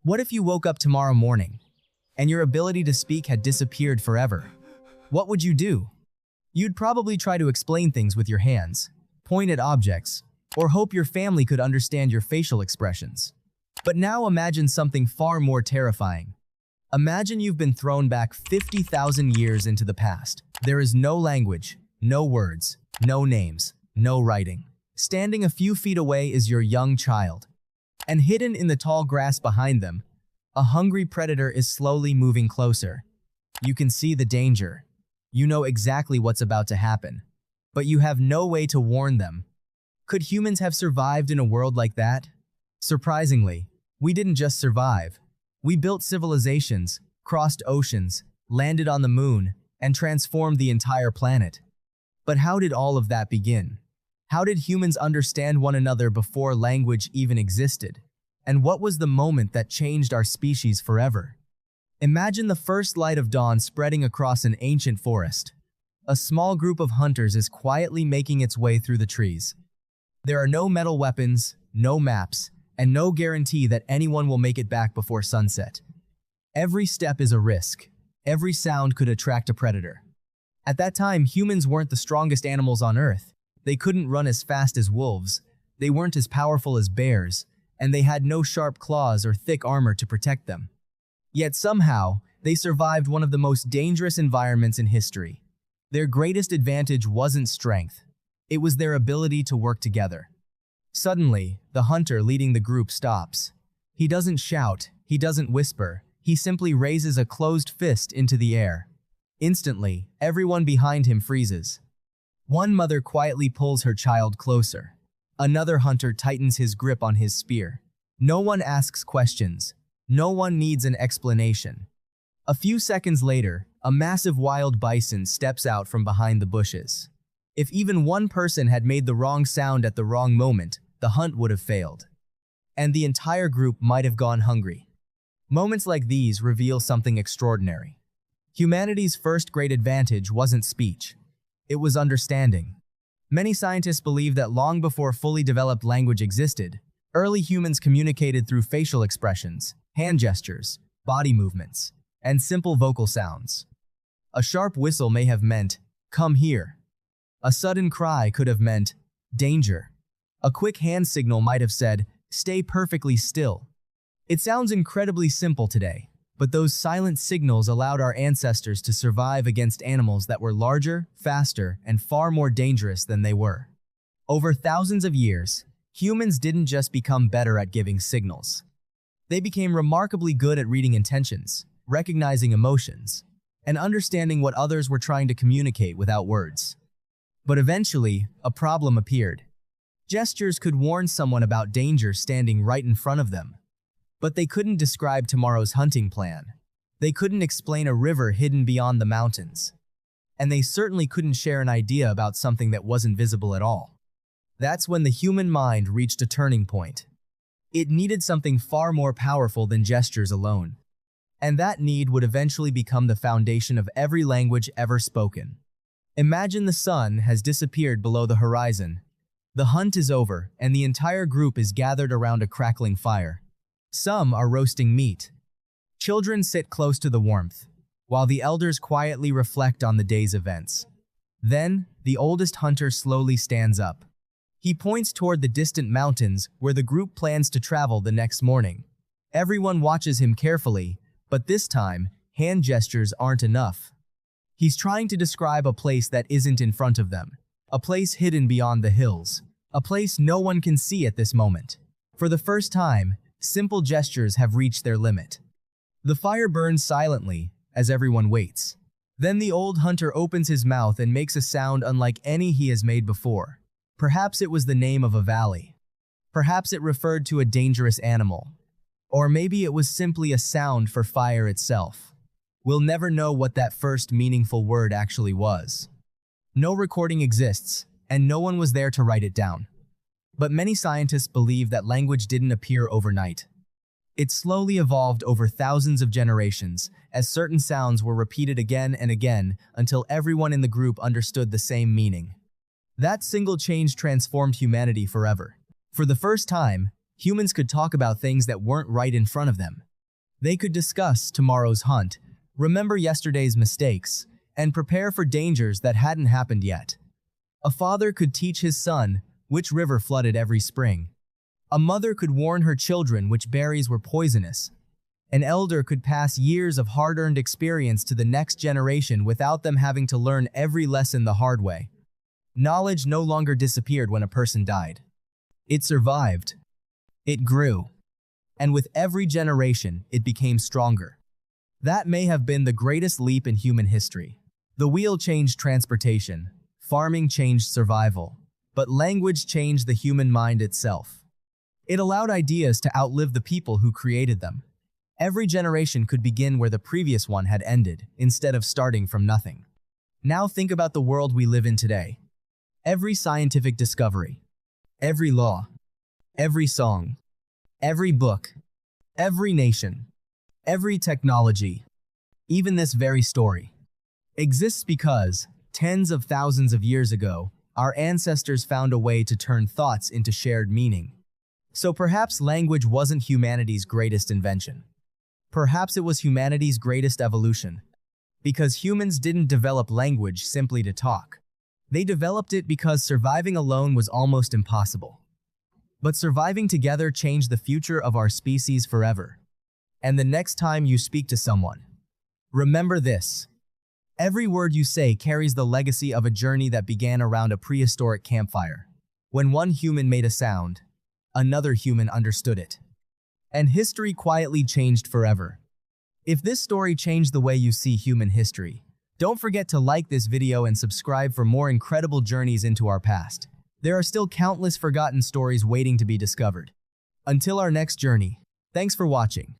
What if you woke up tomorrow morning and your ability to speak had disappeared forever? What would you do? You'd probably try to explain things with your hands, point at objects, or hope your family could understand your facial expressions. But now imagine something far more terrifying. Imagine you've been thrown back 50,000 years into the past. There is no language, no words, no names, no writing. Standing a few feet away is your young child. And hidden in the tall grass behind them, a hungry predator is slowly moving closer. You can see the danger. You know exactly what's about to happen. But you have no way to warn them. Could humans have survived in a world like that? Surprisingly, we didn't just survive. We built civilizations, crossed oceans, landed on the moon, and transformed the entire planet. But how did all of that begin? How did humans understand one another before language even existed? And what was the moment that changed our species forever? Imagine the first light of dawn spreading across an ancient forest. A small group of hunters is quietly making its way through the trees. There are no metal weapons, no maps, and no guarantee that anyone will make it back before sunset. Every step is a risk. Every sound could attract a predator. At that time, humans weren't the strongest animals on Earth. They couldn't run as fast as wolves, they weren't as powerful as bears, and they had no sharp claws or thick armor to protect them. Yet somehow, they survived one of the most dangerous environments in history. Their greatest advantage wasn't strength. It was their ability to work together. Suddenly, the hunter leading the group stops. He doesn't shout, he doesn't whisper, he simply raises a closed fist into the air. Instantly, everyone behind him freezes. One mother quietly pulls her child closer. Another hunter tightens his grip on his spear. No one asks questions. No one needs an explanation. A few seconds later, a massive wild bison steps out from behind the bushes. If even one person had made the wrong sound at the wrong moment, the hunt would have failed. And the entire group might have gone hungry. Moments like these reveal something extraordinary. Humanity's first great advantage wasn't speech. It was understanding. Many scientists believe that long before fully developed language existed, early humans communicated through facial expressions, hand gestures, body movements, and simple vocal sounds. A sharp whistle may have meant, "Come here." A sudden cry could have meant, "Danger." A quick hand signal might have said, "Stay perfectly still." It sounds incredibly simple today, but those silent signals allowed our ancestors to survive against animals that were larger, faster, and far more dangerous than they were. Over thousands of years, humans didn't just become better at giving signals. They became remarkably good at reading intentions, recognizing emotions, and understanding what others were trying to communicate without words. But eventually, a problem appeared. Gestures could warn someone about danger standing right in front of them. But they couldn't describe tomorrow's hunting plan. They couldn't explain a river hidden beyond the mountains. And they certainly couldn't share an idea about something that wasn't visible at all. That's when the human mind reached a turning point. It needed something far more powerful than gestures alone. And that need would eventually become the foundation of every language ever spoken. Imagine the sun has disappeared below the horizon. The hunt is over, and the entire group is gathered around a crackling fire. Some are roasting meat. Children sit close to the warmth, while the elders quietly reflect on the day's events. Then, the oldest hunter slowly stands up. He points toward the distant mountains where the group plans to travel the next morning. Everyone watches him carefully, but this time, hand gestures aren't enough. He's trying to describe a place that isn't in front of them, a place hidden beyond the hills, a place no one can see at this moment. For the first time, simple gestures have reached their limit. The fire burns silently as everyone waits. Then the old hunter opens his mouth and makes a sound unlike any he has made before. Perhaps it was the name of a valley. Perhaps it referred to a dangerous animal. Or maybe it was simply a sound for fire itself. We'll never know what that first meaningful word actually was. No recording exists, and no one was there to write it down. But many scientists believe that language didn't appear overnight. It slowly evolved over thousands of generations, as certain sounds were repeated again and again until everyone in the group understood the same meaning. That single change transformed humanity forever. For the first time, humans could talk about things that weren't right in front of them. They could discuss tomorrow's hunt, remember yesterday's mistakes, and prepare for dangers that hadn't happened yet. A father could teach his son which river flooded every spring. A mother could warn her children which berries were poisonous. An elder could pass years of hard-earned experience to the next generation without them having to learn every lesson the hard way. Knowledge no longer disappeared when a person died. It survived. It grew. And with every generation, it became stronger. That may have been the greatest leap in human history. The wheel changed transportation, farming changed survival, but language changed the human mind itself. It allowed ideas to outlive the people who created them. Every generation could begin where the previous one had ended, instead of starting from nothing. Now think about the world we live in today. Every scientific discovery, every law, every song, every book, every nation, every technology, even this very story, exists because, tens of thousands of years ago, our ancestors found a way to turn thoughts into shared meaning. So perhaps language wasn't humanity's greatest invention. Perhaps it was humanity's greatest evolution. Because humans didn't develop language simply to talk. They developed it because surviving alone was almost impossible. But surviving together changed the future of our species forever. And the next time you speak to someone, remember this. Every word you say carries the legacy of a journey that began around a prehistoric campfire. When one human made a sound, another human understood it. And history quietly changed forever. If this story changed the way you see human history, don't forget to like this video and subscribe for more incredible journeys into our past. There are still countless forgotten stories waiting to be discovered. Until our next journey, thanks for watching.